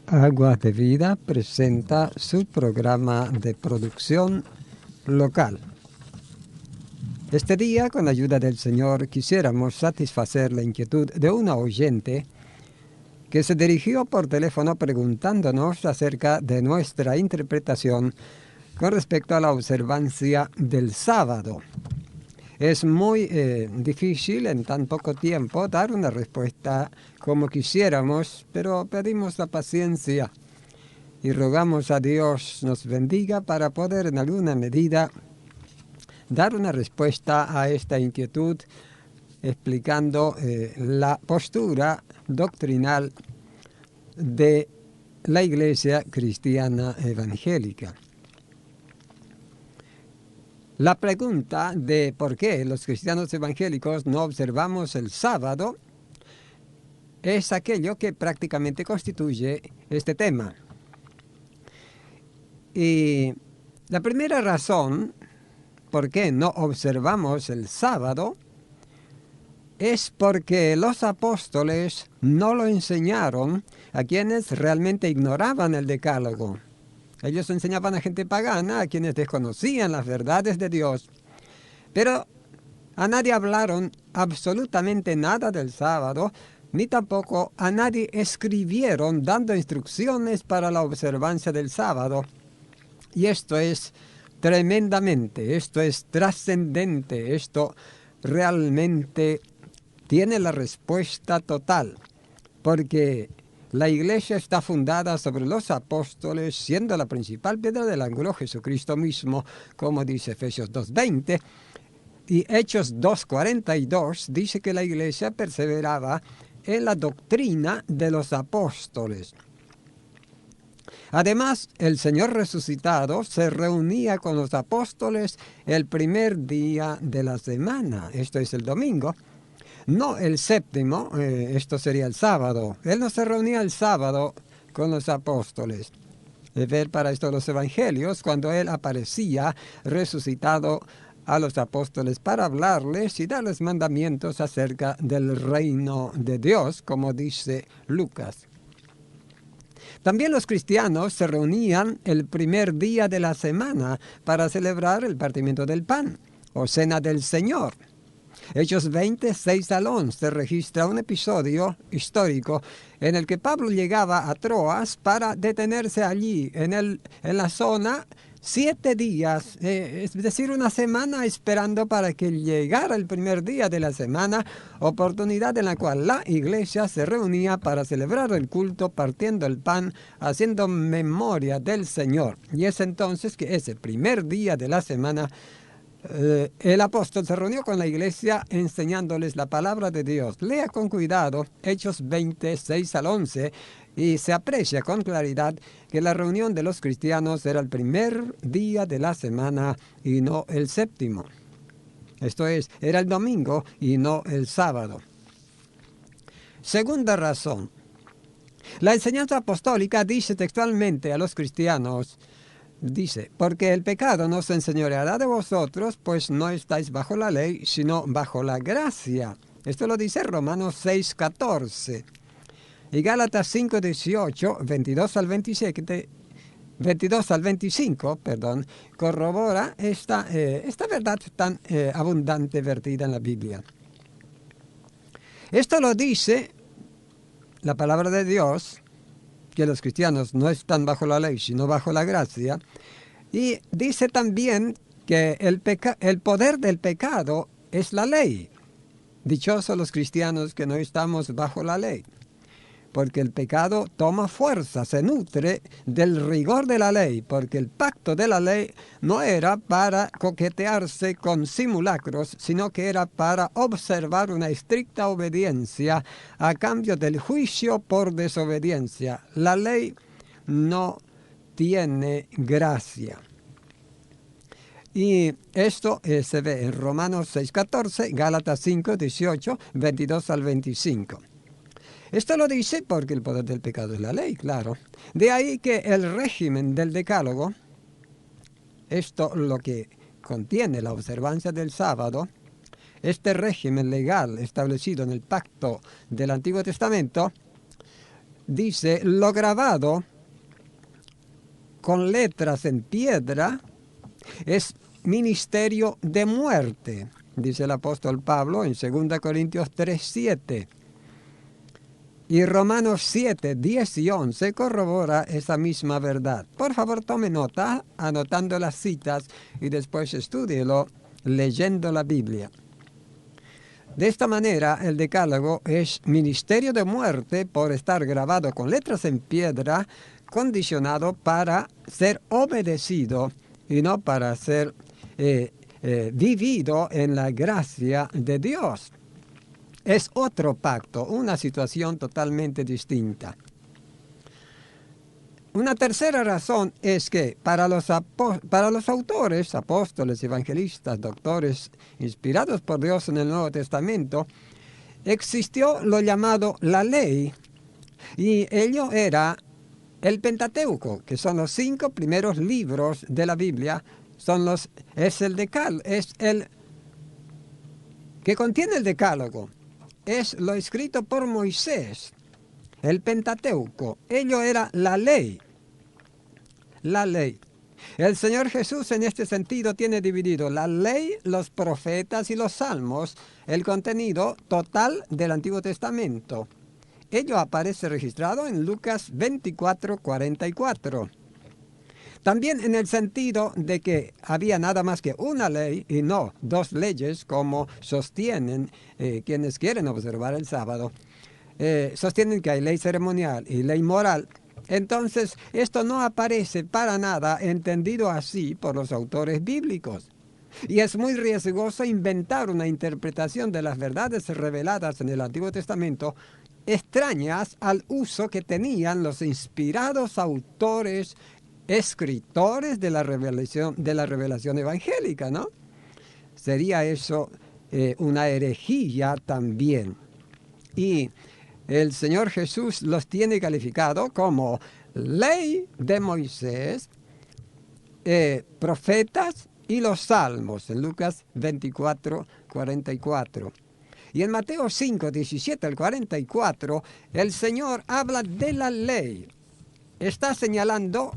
Aguas de Vida presenta su programa de producción local. Este día, con la ayuda del Señor, quisiéramos satisfacer la inquietud de una oyente que se dirigió por teléfono preguntándonos acerca de nuestra interpretación con respecto a la observancia del sábado. Es muy difícil en tan poco tiempo dar una respuesta como quisiéramos, pero pedimos la paciencia y rogamos a Dios nos bendiga para poder en alguna medida dar una respuesta a esta inquietud, explicando la postura doctrinal de la Iglesia Cristiana Evangélica. La pregunta de por qué los cristianos evangélicos no observamos el sábado es aquello que prácticamente constituye este tema. Y la primera razón por qué no observamos el sábado es porque los apóstoles no lo enseñaron a quienes realmente ignoraban el decálogo. Ellos enseñaban a gente pagana, a quienes desconocían las verdades de Dios. Pero a nadie hablaron absolutamente nada del sábado, ni tampoco a nadie escribieron dando instrucciones para la observancia del sábado. Y esto es tremendamente, esto es trascendente, esto realmente tiene la respuesta total, porque la Iglesia está fundada sobre los apóstoles, siendo la principal piedra del ángulo Jesucristo mismo, como dice Efesios 2:20, y Hechos 2:42 dice que la Iglesia perseveraba en la doctrina de los apóstoles. Además, el Señor resucitado se reunía con los apóstoles el primer día de la semana, esto es el domingo. No el séptimo, esto sería el sábado. Él no se reunía el sábado con los apóstoles. Ver para esto los evangelios, cuando Él aparecía resucitado a los apóstoles para hablarles y darles mandamientos acerca del reino de Dios, como dice Lucas. También los cristianos se reunían el primer día de la semana para celebrar el partimiento del pan, o cena del Señor. Hechos 26 al 11 registra un episodio histórico en el que Pablo llegaba a Troas para detenerse allí, en la zona, 7 días, es decir, una semana esperando para que llegara el primer día de la semana, oportunidad en la cual la iglesia se reunía para celebrar el culto, partiendo el pan, haciendo memoria del Señor. Y es entonces que ese primer día de la semana, el apóstol se reunió con la iglesia enseñándoles la palabra de Dios. Lea con cuidado Hechos 26 al 11 y se aprecia con claridad que la reunión de los cristianos era el primer día de la semana y no el séptimo. Esto es, era el domingo y no el sábado. Segunda razón. La enseñanza apostólica dice textualmente a los cristianos, dice, porque el pecado no se enseñoreará de vosotros, pues no estáis bajo la ley, sino bajo la gracia. Esto lo dice Romanos 6:14. Y Gálatas 5:18, 22 al 25, corrobora esta verdad tan abundante vertida en la Biblia. Esto lo dice la palabra de Dios, que los cristianos no están bajo la ley, sino bajo la gracia. Y dice también que el poder del pecado es la ley. Dichosos los cristianos que no estamos bajo la ley, porque el pecado toma fuerza, se nutre del rigor de la ley, porque el pacto de la ley no era para coquetearse con simulacros, sino que era para observar una estricta obediencia a cambio del juicio por desobediencia. La ley no tiene gracia. Y esto se ve en Romanos 6:14, Gálatas 5:18, 22 al 25. Esto lo dice porque el poder del pecado es la ley, claro. De ahí que el régimen del decálogo, esto lo que contiene la observancia del sábado, este régimen legal establecido en el pacto del Antiguo Testamento, dice, lo grabado con letras en piedra es ministerio de muerte, dice el apóstol Pablo en 2 Corintios 3:7. Y Romanos 7, 10 y 11 corrobora esa misma verdad. Por favor, tome nota, anotando las citas, y después estúdielo leyendo la Biblia. De esta manera, el decálogo es ministerio de muerte por estar grabado con letras en piedra, condicionado para ser obedecido y no para ser vivido en la gracia de Dios. Es otro pacto, una situación totalmente distinta. Una tercera razón es que para los autores, apóstoles, evangelistas, doctores, inspirados por Dios en el Nuevo Testamento, existió lo llamado la ley, y ello era el Pentateuco, que son los 5 primeros libros de la Biblia, es el que contiene el decálogo. Es lo escrito por Moisés, el Pentateuco. Ello era la ley. La ley. El Señor Jesús en este sentido tiene dividido la ley, los profetas y los salmos, el contenido total del Antiguo Testamento. Ello aparece registrado en Lucas 24:44. También en el sentido de que había nada más que una ley y no 2 leyes, como sostienen quienes quieren observar el sábado. Sostienen que hay ley ceremonial y ley moral. Entonces, esto no aparece para nada entendido así por los autores bíblicos. Y es muy riesgoso inventar una interpretación de las verdades reveladas en el Antiguo Testamento extrañas al uso que tenían los inspirados autores escritores de la revelación evangélica, ¿no? Sería eso una herejía también. Y el Señor Jesús los tiene calificado como ley de Moisés, profetas y los salmos, en Lucas 24:44. Y en Mateo 5, 17 al 44, el Señor habla de la ley. Está señalando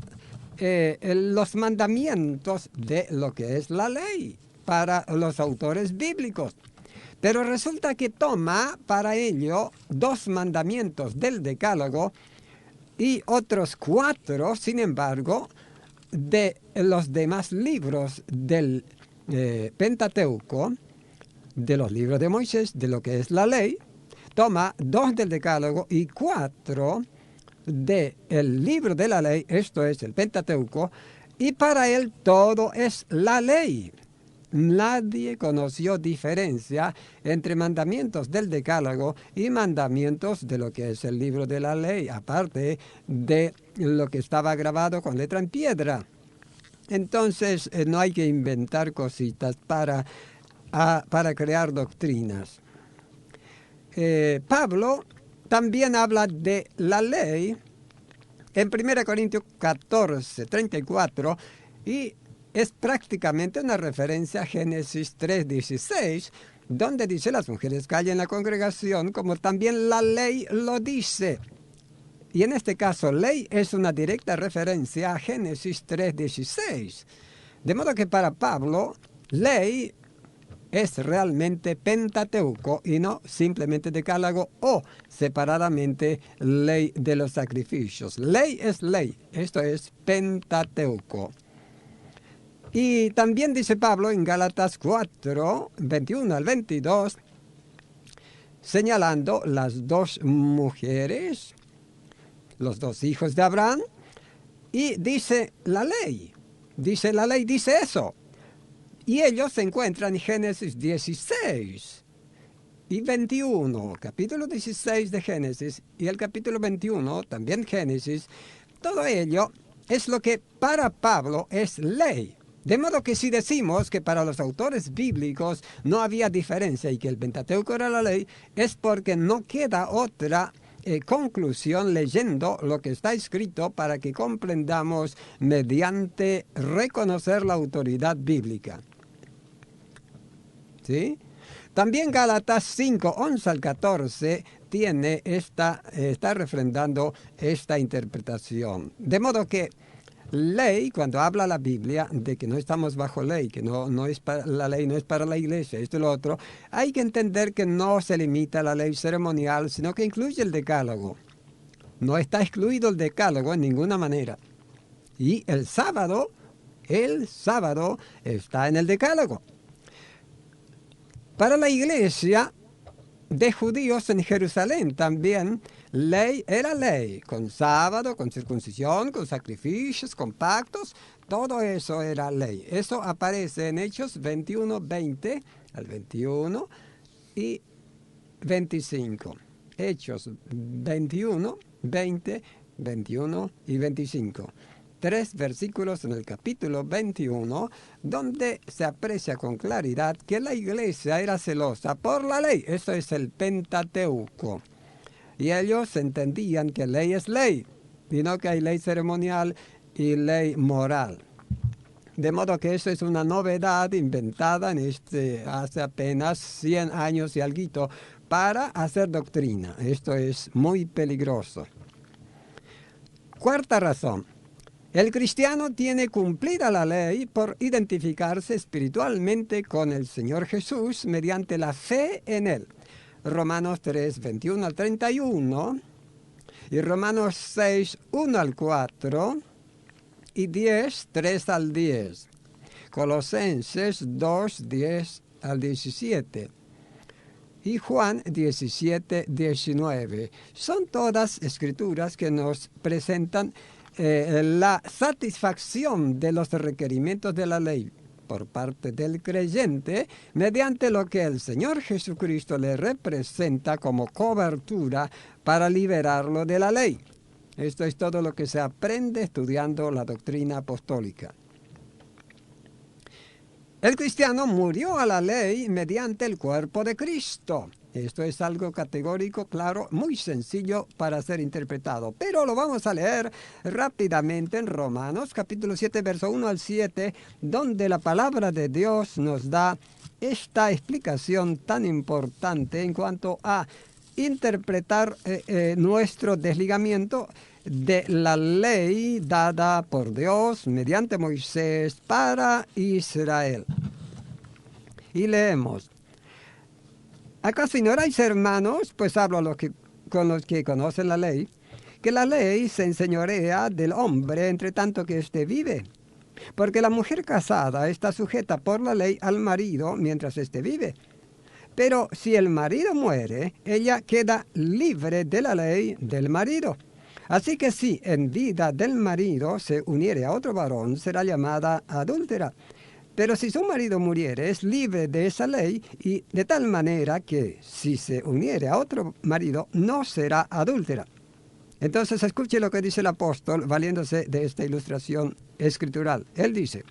los mandamientos de lo que es la ley para los autores bíblicos. Pero resulta que toma para ello 2 mandamientos del Decálogo y otros 4, sin embargo, de los demás libros del Pentateuco, de los libros de Moisés, de lo que es la ley. Toma 2 del Decálogo y 4 del libro de la ley, esto es el Pentateuco, y para él todo es la ley. Nadie conoció diferencia entre mandamientos del Decálogo y mandamientos de lo que es el libro de la ley, aparte de lo que estaba grabado con letra en piedra. Entonces, no hay que inventar cositas para crear doctrinas. Pablo también habla de la ley en 1 Corintios 14:34 y es prácticamente una referencia a Génesis 3:16, donde dice: las mujeres callen en la congregación, como también la ley lo dice. Y en este caso, ley es una directa referencia a Génesis 3:16. De modo que para Pablo, ley es realmente Pentateuco y no simplemente Decálogo o separadamente ley de los sacrificios. Ley es ley, esto es Pentateuco. Y también dice Pablo en Gálatas 4, 21 al 22, señalando las 2 mujeres, los 2 hijos de Abraham, y dice la ley dice eso. Y ellos se encuentran en Génesis 16 y 21, capítulo 16 de Génesis y el capítulo 21, también Génesis. Todo ello es lo que para Pablo es ley. De modo que si decimos que para los autores bíblicos no había diferencia y que el Pentateuco era la ley, es porque no queda otra conclusión leyendo lo que está escrito para que comprendamos mediante reconocer la autoridad bíblica. ¿Sí? También Gálatas 5, 11 al 14 está refrendando esta interpretación. De modo que ley, cuando habla la Biblia de que no estamos bajo ley, que la ley no es para la iglesia, esto y lo otro, hay que entender que no se limita a la ley ceremonial, sino que incluye el decálogo. No está excluido el decálogo en ninguna manera. Y el sábado está en el decálogo. Para la iglesia de judíos en Jerusalén también, ley era ley, con sábado, con circuncisión, con sacrificios, con pactos, todo eso era ley. Eso aparece en Hechos 21, 20 al 21 y 25. Hechos 21, 20, 21 y 25. 3 versículos en el capítulo 21, donde se aprecia con claridad que la iglesia era celosa por la ley. Eso es el Pentateuco. Y ellos entendían que ley es ley, y no que hay ley ceremonial y ley moral. De modo que eso es una novedad inventada hace apenas 100 años y alguito para hacer doctrina. Esto es muy peligroso. Cuarta razón. El cristiano tiene cumplida la ley por identificarse espiritualmente con el Señor Jesús mediante la fe en Él. Romanos 3, 21 al 31 y Romanos 6, 1 al 4 y 10, 3 al 10. Colosenses 2, 10 al 17 y Juan 17, 19. Son todas escrituras que nos presentan la satisfacción de los requerimientos de la ley por parte del creyente mediante lo que el Señor Jesucristo le representa como cobertura para liberarlo de la ley. Esto es todo lo que se aprende estudiando la doctrina apostólica. El cristiano murió a la ley mediante el cuerpo de Cristo. Esto es algo categórico, claro, muy sencillo para ser interpretado. Pero lo vamos a leer rápidamente en Romanos, capítulo 7, verso 1 al 7, donde la palabra de Dios nos da esta explicación tan importante en cuanto a interpretar nuestro desligamiento de la ley dada por Dios mediante Moisés para Israel. Y leemos. ¿Acaso ignoráis, hermanos? Pues hablo con los que conocen la ley, que la ley se enseñorea del hombre entre tanto que éste vive. Porque la mujer casada está sujeta por la ley al marido mientras éste vive. Pero si el marido muere, ella queda libre de la ley del marido. Así que si en vida del marido se uniere a otro varón, será llamada adúltera. Pero si su marido muriere, es libre de esa ley, y de tal manera que si se uniere a otro marido, no será adúltera. Entonces escuche lo que dice el apóstol, valiéndose de esta ilustración escritural. Él dice,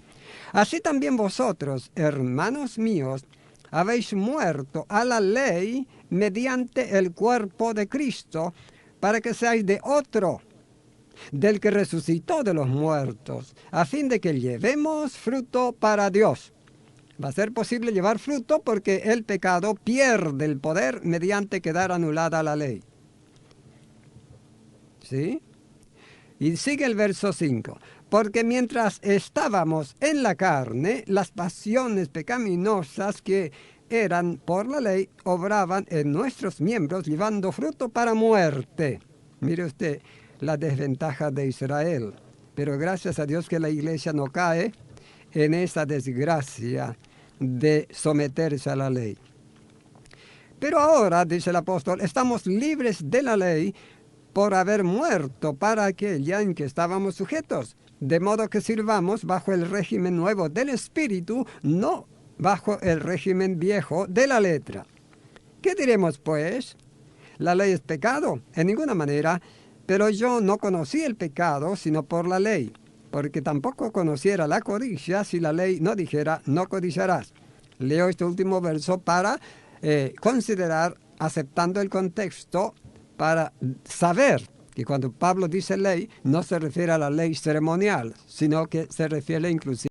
así también vosotros, hermanos míos, habéis muerto a la ley mediante el cuerpo de Cristo, para que seáis de otro, del que resucitó de los muertos, a fin de que llevemos fruto para Dios. Va a ser posible llevar fruto porque el pecado pierde el poder mediante quedar anulada la ley. ¿Sí? Y sigue el verso 5. Porque mientras estábamos en la carne, las pasiones pecaminosas que eran por la ley obraban en nuestros miembros, llevando fruto para muerte. Mire usted la desventaja de Israel. Pero gracias a Dios que la iglesia no cae en esa desgracia de someterse a la ley. Pero ahora, dice el apóstol, estamos libres de la ley por haber muerto para aquella en que estábamos sujetos, de modo que sirvamos bajo el régimen nuevo del Espíritu, no bajo el régimen viejo de la letra. ¿Qué diremos, pues? ¿La ley es pecado? En ninguna manera. Pero yo no conocí el pecado sino por la ley, porque tampoco conociera la codicia si la ley no dijera no codiciarás. Leo este último verso para considerar, aceptando el contexto, para saber que cuando Pablo dice ley, no se refiere a la ley ceremonial, sino que se refiere inclusive